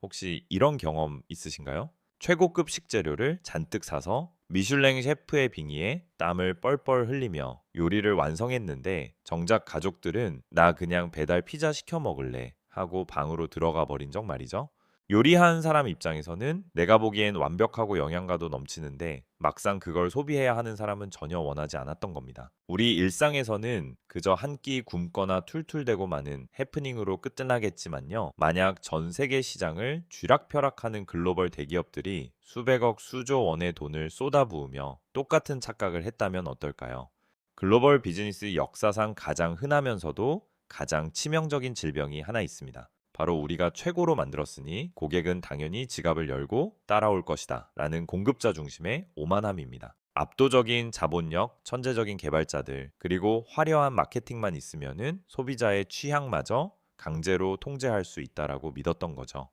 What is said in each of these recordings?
혹시 이런 경험 있으신가요? 최고급 식재료를 잔뜩 사서 미슐랭 셰프의 빙의에 땀을 뻘뻘 흘리며 요리를 완성했는데 정작 가족들은 나 그냥 배달 피자 시켜 먹을래 하고 방으로 들어가 버린 적 말이죠. 요리한 사람 입장에서는 내가 보기엔 완벽하고 영양가도 넘치는데 막상 그걸 소비해야 하는 사람은 전혀 원하지 않았던 겁니다. 우리 일상에서는 그저 한 끼 굶거나 툴툴대고 마는 해프닝으로 끝나겠지만요. 만약 전 세계 시장을 쥐락펴락하는 글로벌 대기업들이 수백억 수조 원의 돈을 쏟아부으며 똑같은 착각을 했다면 어떨까요? 글로벌 비즈니스 역사상 가장 흔하면서도 가장 치명적인 질병이 하나 있습니다. 바로 우리가 최고로 만들었으니 고객은 당연히 지갑을 열고 따라올 것이다 라는 공급자 중심의 오만함입니다. 압도적인 자본력, 천재적인 개발자들, 그리고 화려한 마케팅만 있으면은 소비자의 취향마저 강제로 통제할 수 있다라고 믿었던 거죠.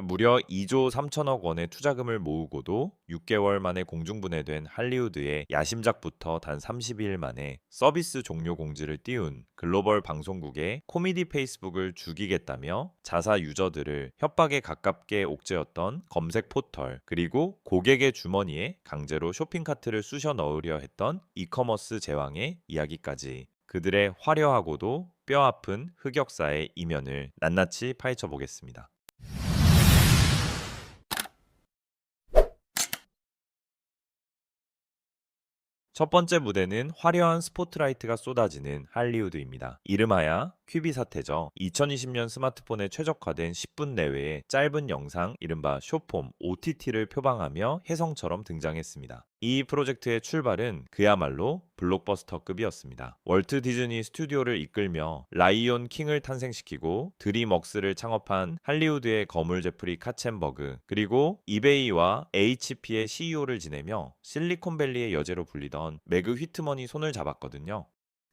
무려 2조 3천억 원의 투자금을 모으고도 6개월 만에 공중분해된 할리우드의 야심작부터 단 30일 만에 서비스 종료 공지를 띄운 글로벌 방송국의 코미디 페이스북을 죽이겠다며 자사 유저들을 협박에 가깝게 옥죄었던 검색 포털, 그리고 고객의 주머니에 강제로 쇼핑카트를 쑤셔 넣으려 했던 이커머스 제왕의 이야기까지, 그들의 화려하고도 뼈아픈 흑역사의 이면을 낱낱이 파헤쳐 보겠습니다. 첫 번째 무대는 화려한 스포트라이트가 쏟아지는 할리우드입니다. 이름하야 퀴비 사태죠. 2020년 스마트폰에 최적화된 10분 내외의 짧은 영상, 이른바 숏폼 OTT를 표방하며 혜성처럼 등장했습니다. 이 프로젝트의 출발은 그야말로 블록버스터급이었습니다. 월트 디즈니 스튜디오를 이끌며 라이온 킹을 탄생시키고 드림웍스를 창업한 할리우드의 거물 제프리 카첸버그, 그리고 이베이와 HP의 CEO를 지내며 실리콘밸리의 여제로 불리던 매그 휘트먼이 손을 잡았거든요.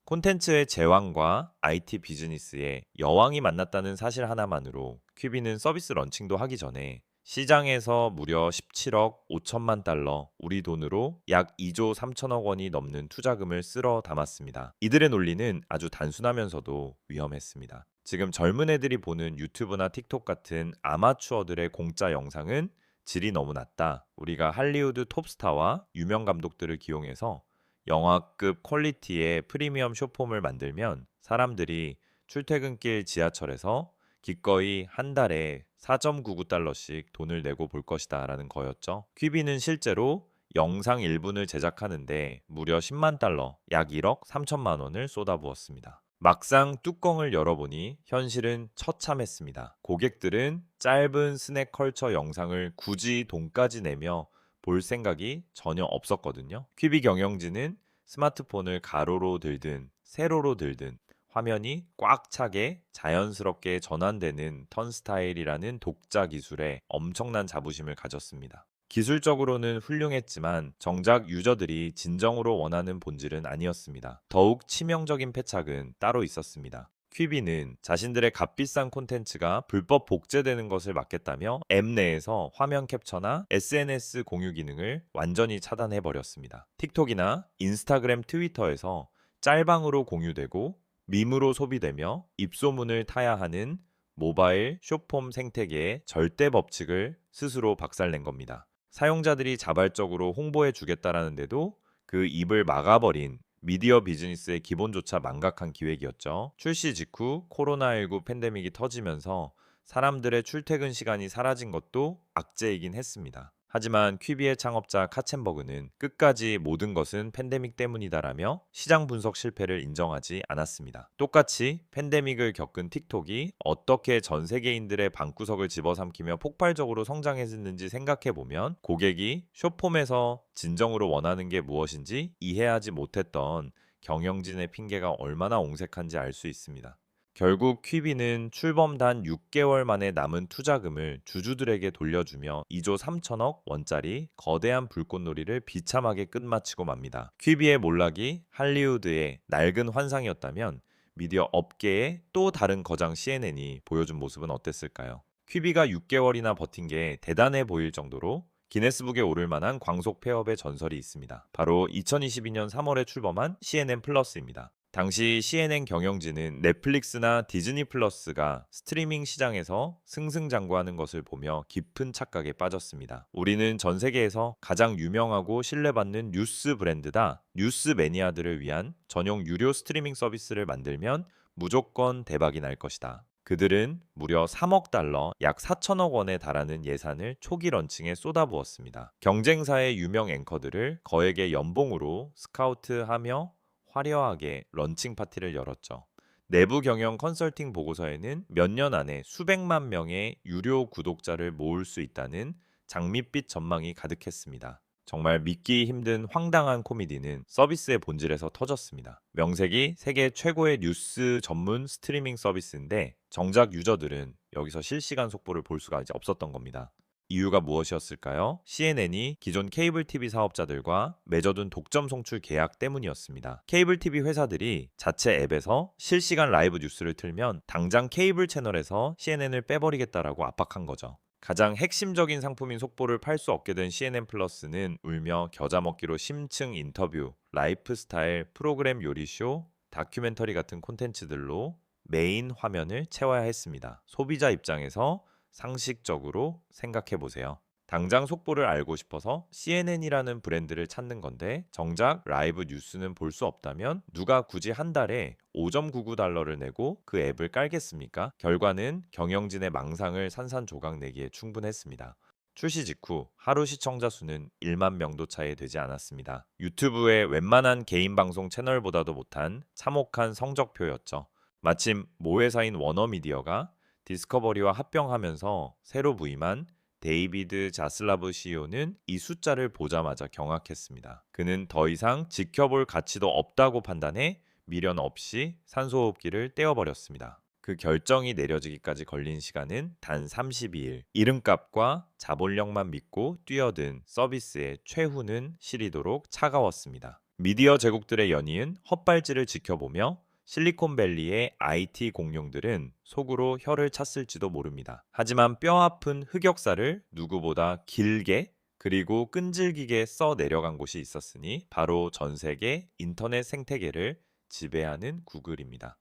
콘텐츠의 제왕과 IT 비즈니스의 여왕이 만났다는 사실 하나만으로 퀴비는 서비스 런칭도 하기 전에 시장에서 무려 17억 5천만 달러, 우리 돈으로 약 2조 3천억 원이 넘는 투자금을 쓸어 담았습니다. 이들의 논리는 아주 단순하면서도 위험했습니다. 지금 젊은 애들이 보는 유튜브나 틱톡 같은 아마추어들의 공짜 영상은 질이 너무 낮다. 우리가 할리우드 톱스타와 유명 감독들을 기용해서 영화급 퀄리티의 프리미엄 숏폼을 만들면 사람들이 출퇴근길 지하철에서 기꺼이 한 달에 4.99달러씩 돈을 내고 볼 것이다 라는 거였죠. 퀴비는 실제로 영상 1분을 제작하는데 무려 10만 달러, 약 1억 3천만 원을 쏟아부었습니다. 막상 뚜껑을 열어보니 현실은 처참했습니다. 고객들은 짧은 스낵 컬처 영상을 굳이 돈까지 내며 볼 생각이 전혀 없었거든요. 퀴비 경영진은 스마트폰을 가로로 들든 세로로 들든 화면이 꽉 차게 자연스럽게 전환되는 턴스타일이라는 독자 기술에 엄청난 자부심을 가졌습니다. 기술적으로는 훌륭했지만 정작 유저들이 진정으로 원하는 본질은 아니었습니다. 더욱 치명적인 패착은 따로 있었습니다. 퀴비는 자신들의 값비싼 콘텐츠가 불법 복제되는 것을 막겠다며 앱 내에서 화면 캡처나 SNS 공유 기능을 완전히 차단해버렸습니다. 틱톡이나 인스타그램, 트위터에서 짤방으로 공유되고 밈으로 소비되며 입소문을 타야 하는 모바일 숏폼 생태계의 절대 법칙을 스스로 박살낸 겁니다. 사용자들이 자발적으로 홍보해 주겠다라는데도 그 입을 막아버린 미디어 비즈니스의 기본조차 망각한 기획이었죠. 출시 직후 코로나19 팬데믹이 터지면서 사람들의 출퇴근 시간이 사라진 것도 악재이긴 했습니다. 하지만 퀴비의 창업자 카첸버그는 끝까지 모든 것은 팬데믹 때문이다라며 시장 분석 실패를 인정하지 않았습니다. 똑같이 팬데믹을 겪은 틱톡이 어떻게 전 세계인들의 방구석을 집어삼키며 폭발적으로 성장했는지 생각해보면 고객이 숏폼에서 진정으로 원하는 게 무엇인지 이해하지 못했던 경영진의 핑계가 얼마나 옹색한지 알 수 있습니다. 결국 퀴비는 출범 단 6개월 만에 남은 투자금을 주주들에게 돌려주며 2조 3천억 원짜리 거대한 불꽃놀이를 비참하게 끝마치고 맙니다. 퀴비의 몰락이 할리우드의 낡은 환상이었다면 미디어 업계의 또 다른 거장 CNN이 보여준 모습은 어땠을까요? 퀴비가 6개월이나 버틴 게 대단해 보일 정도로 기네스북에 오를 만한 광속 폐업의 전설이 있습니다. 바로 2022년 3월에 출범한 CNN 플러스입니다. 당시 CNN 경영진은 넷플릭스나 디즈니 플러스가 스트리밍 시장에서 승승장구하는 것을 보며 깊은 착각에 빠졌습니다. 우리는 전 세계에서 가장 유명하고 신뢰받는 뉴스 브랜드다. 뉴스 매니아들을 위한 전용 유료 스트리밍 서비스를 만들면 무조건 대박이 날 것이다. 그들은 무려 3억 달러, 약 4천억 원에 달하는 예산을 초기 런칭에 쏟아부었습니다. 경쟁사의 유명 앵커들을 거액의 연봉으로 스카우트하며 화려하게 런칭 파티를 열었죠. 내부 경영 컨설팅 보고서에는 몇 년 안에 수백만 명의 유료 구독자를 모을 수 있다는 장밋빛 전망이 가득했습니다. 정말 믿기 힘든 황당한 코미디는 서비스의 본질에서 터졌습니다. 명색이 세계 최고의 뉴스 전문 스트리밍 서비스인데 정작 유저들은 여기서 실시간 속보를 볼 수가 이제 없었던 겁니다. 이유가 무엇이었을까요? CNN이 기존 케이블 TV 사업자들과 맺어둔 독점 송출 계약 때문이었습니다. 케이블 TV 회사들이 자체 앱에서 실시간 라이브 뉴스를 틀면 당장 케이블 채널에서 CNN을 빼버리겠다라고 압박한 거죠. 가장 핵심적인 상품인 속보를 팔 수 없게 된 CNN 플러스는 울며 겨자 먹기로 심층 인터뷰, 라이프스타일, 프로그램 요리쇼, 다큐멘터리 같은 콘텐츠들로 메인 화면을 채워야 했습니다. 소비자 입장에서 상식적으로 생각해 보세요. 당장 속보를 알고 싶어서 CNN이라는 브랜드를 찾는 건데 정작 라이브 뉴스는 볼 수 없다면 누가 굳이 한 달에 5.99달러를 내고 그 앱을 깔겠습니까? 결과는 경영진의 망상을 산산조각 내기에 충분했습니다. 출시 직후 하루 시청자 수는 1만 명도 차이 되지 않았습니다. 유튜브의 웬만한 개인 방송 채널보다도 못한 참혹한 성적표였죠. 마침 모회사인 워너미디어가 디스커버리와 합병하면서 새로 부임한 데이비드 자슬라브 CEO는 이 숫자를 보자마자 경악했습니다. 그는 더 이상 지켜볼 가치도 없다고 판단해 미련 없이 산소호흡기를 떼어버렸습니다. 그 결정이 내려지기까지 걸린 시간은 단 32일. 이름값과 자본력만 믿고 뛰어든 서비스의 최후는 시리도록 차가웠습니다. 미디어 제국들의 연이은 헛발질을 지켜보며 실리콘밸리의 IT 공룡들은 속으로 혀를 찼을지도 모릅니다. 하지만 뼈아픈 흑역사를 누구보다 길게 그리고 끈질기게 써 내려간 곳이 있었으니 바로 전 세계 인터넷 생태계를 지배하는 구글입니다.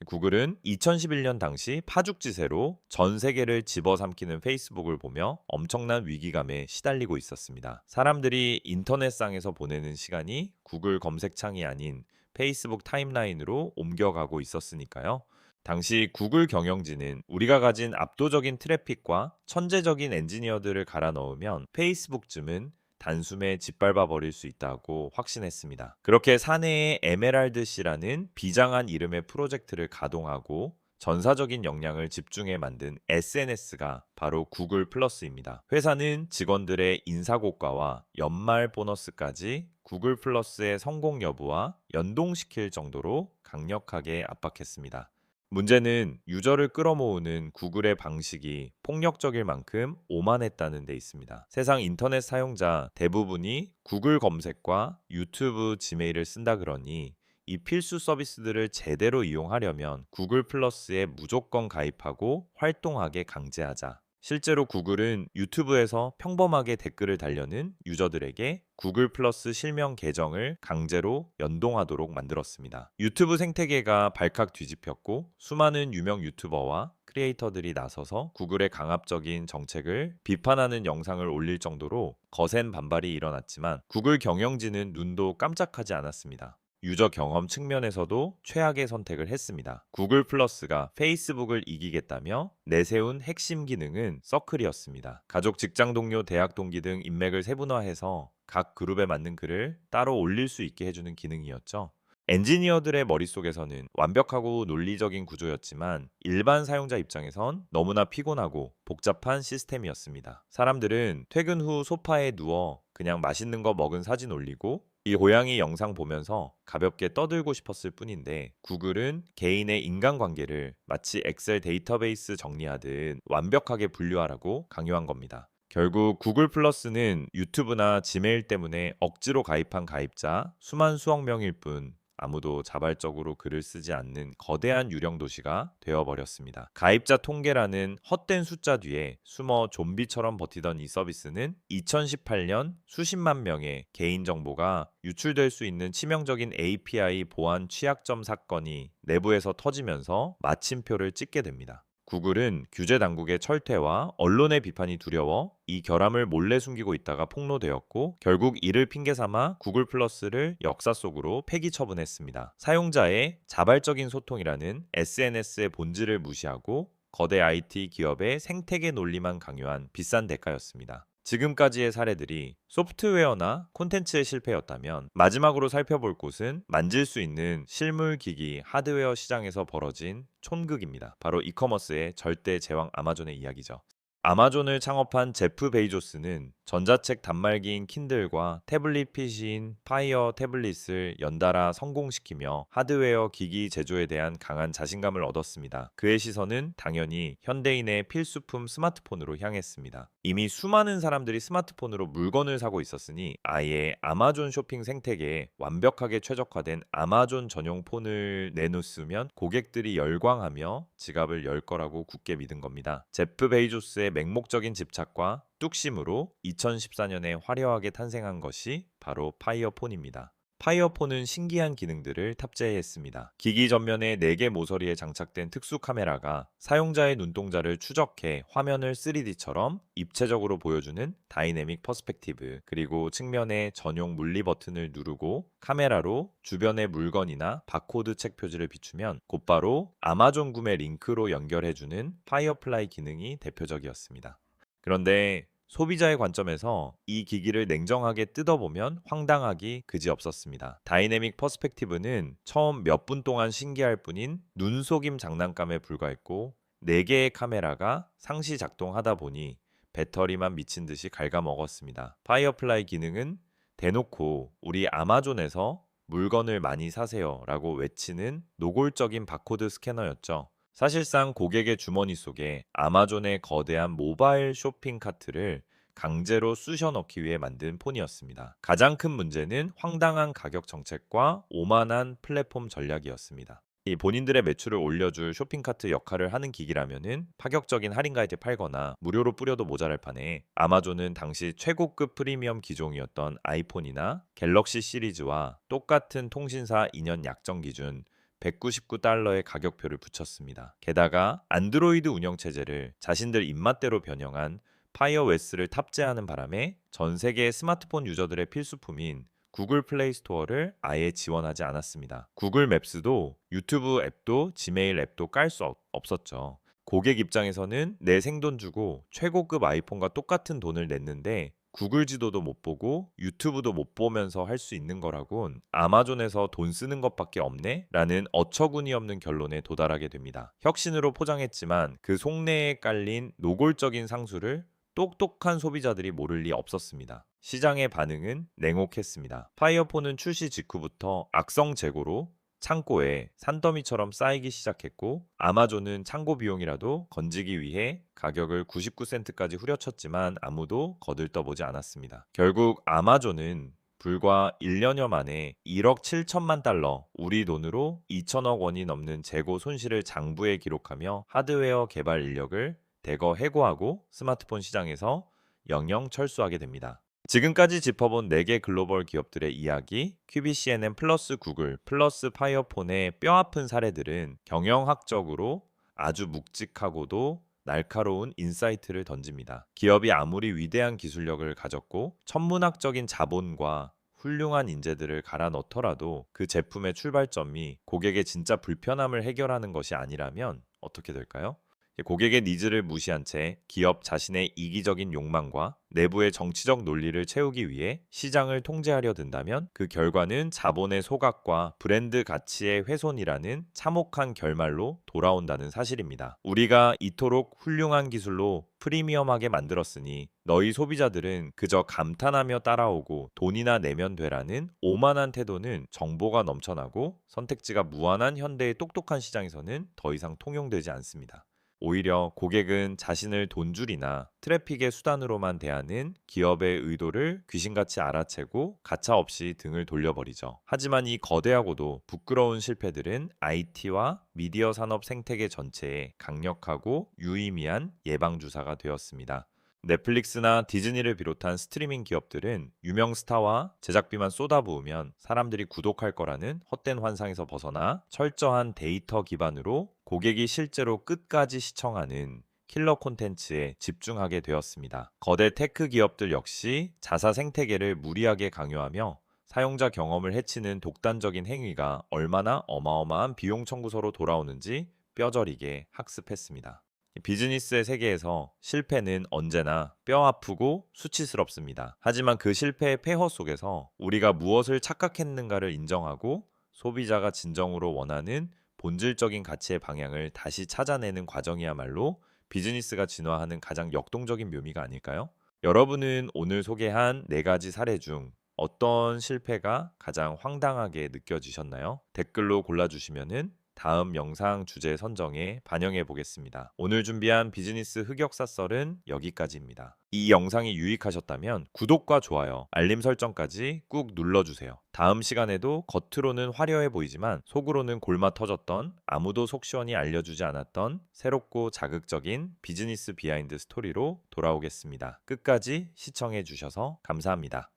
구글은 2011년 당시 파죽지세로 전 세계를 집어삼키는 페이스북을 보며 엄청난 위기감에 시달리고 있었습니다. 사람들이 인터넷상에서 보내는 시간이 구글 검색창이 아닌 페이스북 타임라인으로 옮겨가고 있었으니까요. 당시 구글 경영진은 우리가 가진 압도적인 트래픽과 천재적인 엔지니어들을 갈아 넣으면 페이스북쯤은 단숨에 짓밟아 버릴 수 있다고 확신했습니다. 그렇게 사내의 에메랄드 C라는 비장한 이름의 프로젝트를 가동하고 전사적인 역량을 집중해 만든 SNS가 바로 구글 플러스입니다. 회사는 직원들의 인사고과와 연말 보너스까지 구글 플러스의 성공 여부와 연동시킬 정도로 강력하게 압박했습니다. 문제는 유저를 끌어모으는 구글의 방식이 폭력적일 만큼 오만했다는 데 있습니다. 세상 인터넷 사용자 대부분이 구글 검색과 유튜브, 지메일을 쓴다 그러니 이 필수 서비스들을 제대로 이용하려면 구글 플러스에 무조건 가입하고 활동하게 강제하자. 실제로 구글은 유튜브에서 평범하게 댓글을 달려는 유저들에게 구글 플러스 실명 계정을 강제로 연동하도록 만들었습니다. 유튜브 생태계가 발칵 뒤집혔고 수많은 유명 유튜버와 크리에이터들이 나서서 구글의 강압적인 정책을 비판하는 영상을 올릴 정도로 거센 반발이 일어났지만 구글 경영진은 눈도 깜짝하지 않았습니다. 유저 경험 측면에서도 최악의 선택을 했습니다. 구글 플러스가 페이스북을 이기겠다며 내세운 핵심 기능은 서클이었습니다. 가족, 직장 동료, 대학 동기 등 인맥을 세분화해서 각 그룹에 맞는 글을 따로 올릴 수 있게 해주는 기능이었죠. 엔지니어들의 머릿속에서는 완벽하고 논리적인 구조였지만 일반 사용자 입장에선 너무나 피곤하고 복잡한 시스템이었습니다. 사람들은 퇴근 후 소파에 누워 그냥 맛있는 거 먹은 사진 올리고 이 고양이 영상 보면서 가볍게 떠들고 싶었을 뿐인데 구글은 개인의 인간관계를 마치 엑셀 데이터베이스 정리하듯 완벽하게 분류하라고 강요한 겁니다. 결국 구글 플러스는 유튜브나 지메일 때문에 억지로 가입한 가입자 수만 수억 명일 뿐 아무도 자발적으로 글을 쓰지 않는 거대한 유령 도시가 되어버렸습니다. 가입자 통계라는 헛된 숫자 뒤에 숨어 좀비처럼 버티던 이 서비스는 2018년 수십만 명의 개인정보가 유출될 수 있는 치명적인 API 보안 취약점 사건이 내부에서 터지면서 마침표를 찍게 됩니다. 구글은 규제 당국의 철퇴와 언론의 비판이 두려워 이 결함을 몰래 숨기고 있다가 폭로되었고 결국 이를 핑계 삼아 구글 플러스를 역사 속으로 폐기 처분했습니다. 사용자의 자발적인 소통이라는 SNS의 본질을 무시하고 거대 IT 기업의 생태계 논리만 강요한 비싼 대가였습니다. 지금까지의 사례들이 소프트웨어나 콘텐츠의 실패였다면 마지막으로 살펴볼 곳은 만질 수 있는 실물 기기 하드웨어 시장에서 벌어진 촌극입니다. 바로 이커머스의 절대 제왕 아마존의 이야기죠. 아마존을 창업한 제프 베이조스는 전자책 단말기인 킨들과 태블릿 PC인 파이어 태블릿을 연달아 성공시키며 하드웨어 기기 제조에 대한 강한 자신감을 얻었습니다. 그의 시선은 당연히 현대인의 필수품 스마트폰으로 향했습니다. 이미 수많은 사람들이 스마트폰으로 물건을 사고 있었으니 아예 아마존 쇼핑 생태계에 완벽하게 최적화된 아마존 전용 폰을 내놓으면 고객들이 열광하며 지갑을 열 거라고 굳게 믿은 겁니다. 제프 베이조스의 맹목적인 집착과 뚝심으로 2014년에 화려하게 탄생한 것이 바로 파이어폰입니다. 파이어폰은 신기한 기능들을 탑재했습니다. 기기 전면에 4개 모서리에 장착된 특수 카메라가 사용자의 눈동자를 추적해 화면을 3D처럼 입체적으로 보여주는 다이내믹 퍼스펙티브, 그리고 측면에 전용 물리 버튼을 누르고 카메라로 주변의 물건이나 바코드 책 표지를 비추면 곧바로 아마존 구매 링크로 연결해주는 파이어플라이 기능이 대표적이었습니다. 그런데 소비자의 관점에서 이 기기를 냉정하게 뜯어보면 황당하기 그지없었습니다. 다이내믹 퍼스펙티브는 처음 몇 분 동안 신기할 뿐인 눈속임 장난감에 불과했고 4개의 카메라가 상시 작동하다 보니 배터리만 미친 듯이 갉아먹었습니다. 파이어플라이 기능은 대놓고 우리 아마존에서 물건을 많이 사세요 라고 외치는 노골적인 바코드 스캐너였죠. 사실상 고객의 주머니 속에 아마존의 거대한 모바일 쇼핑 카트를 강제로 쑤셔 넣기 위해 만든 폰이었습니다. 가장 큰 문제는 황당한 가격 정책과 오만한 플랫폼 전략이었습니다. 이 본인들의 매출을 올려줄 쇼핑카트 역할을 하는 기기라면은 파격적인 할인 가이드 팔거나 무료로 뿌려도 모자랄 판에 아마존은 당시 최고급 프리미엄 기종이었던 아이폰이나 갤럭시 시리즈와 똑같은 통신사 2년 약정 기준 $199의 가격표를 붙였습니다. 게다가 안드로이드 운영체제를 자신들 입맛대로 변형한 파이어OS를 탑재하는 바람에 전 세계 스마트폰 유저들의 필수품인 구글 플레이 스토어를 아예 지원하지 않았습니다. 구글 맵스도 유튜브 앱도 지메일 앱도 깔 수 없었죠. 고객 입장에서는 내 생돈 주고 최고급 아이폰과 똑같은 돈을 냈는데 구글 지도도 못 보고 유튜브도 못 보면서 할 수 있는 거라곤 아마존에서 돈 쓰는 것밖에 없네? 라는 어처구니 없는 결론에 도달하게 됩니다. 혁신으로 포장했지만 그 속내에 깔린 노골적인 상수를 똑똑한 소비자들이 모를 리 없었습니다. 시장의 반응은 냉혹했습니다. 파이어폰은 출시 직후부터 악성 재고로 창고에 산더미처럼 쌓이기 시작했고 아마존은 창고 비용이라도 건지기 위해 가격을 99센트까지 후려쳤지만 아무도 거들떠보지 않았습니다. 결국 아마존은 불과 1년여 만에 1억 7천만 달러, 우리 돈으로 2천억 원이 넘는 재고 손실을 장부에 기록하며 하드웨어 개발 인력을 대거 해고하고 스마트폰 시장에서 영영 철수하게 됩니다. 지금까지 짚어본 4개 글로벌 기업들의 이야기, QBCNN 플러스 구글 플러스 파이어폰의 뼈아픈 사례들은 경영학적으로 아주 묵직하고도 날카로운 인사이트를 던집니다. 기업이 아무리 위대한 기술력을 가졌고 천문학적인 자본과 훌륭한 인재들을 갈아 넣더라도 그 제품의 출발점이 고객의 진짜 불편함을 해결하는 것이 아니라면 어떻게 될까요? 고객의 니즈를 무시한 채 기업 자신의 이기적인 욕망과 내부의 정치적 논리를 채우기 위해 시장을 통제하려 든다면 그 결과는 자본의 소각과 브랜드 가치의 훼손이라는 참혹한 결말로 돌아온다는 사실입니다. 우리가 이토록 훌륭한 기술로 프리미엄하게 만들었으니 너희 소비자들은 그저 감탄하며 따라오고 돈이나 내면 되라는 오만한 태도는 정보가 넘쳐나고 선택지가 무한한 현대의 똑똑한 시장에서는 더 이상 통용되지 않습니다. 오히려 고객은 자신을 돈줄이나 트래픽의 수단으로만 대하는 기업의 의도를 귀신같이 알아채고 가차없이 등을 돌려버리죠. 하지만 이 거대하고도 부끄러운 실패들은 IT와 미디어 산업 생태계 전체에 강력하고 유의미한 예방주사가 되었습니다. 넷플릭스나 디즈니를 비롯한 스트리밍 기업들은 유명 스타와 제작비만 쏟아부으면 사람들이 구독할 거라는 헛된 환상에서 벗어나 철저한 데이터 기반으로 고객이 실제로 끝까지 시청하는 킬러 콘텐츠에 집중하게 되었습니다. 거대 테크 기업들 역시 자사 생태계를 무리하게 강요하며 사용자 경험을 해치는 독단적인 행위가 얼마나 어마어마한 비용 청구서로 돌아오는지 뼈저리게 학습했습니다. 비즈니스의 세계에서 실패는 언제나 뼈 아프고 수치스럽습니다. 하지만 그 실패의 폐허 속에서 우리가 무엇을 착각했는가를 인정하고 소비자가 진정으로 원하는 본질적인 가치의 방향을 다시 찾아내는 과정이야말로 비즈니스가 진화하는 가장 역동적인 묘미가 아닐까요? 여러분은 오늘 소개한 4가지 사례 중 어떤 실패가 가장 황당하게 느껴지셨나요? 댓글로 골라주시면은 다음 영상 주제 선정에 반영해 보겠습니다. 오늘 준비한 비즈니스 흑역사 썰은 여기까지입니다. 이 영상이 유익하셨다면 구독과 좋아요, 알림 설정까지 꾹 눌러주세요. 다음 시간에도 겉으로는 화려해 보이지만 속으로는 골마 터졌던 아무도 속 시원히 알려주지 않았던 새롭고 자극적인 비즈니스 비하인드 스토리로 돌아오겠습니다. 끝까지 시청해 주셔서 감사합니다.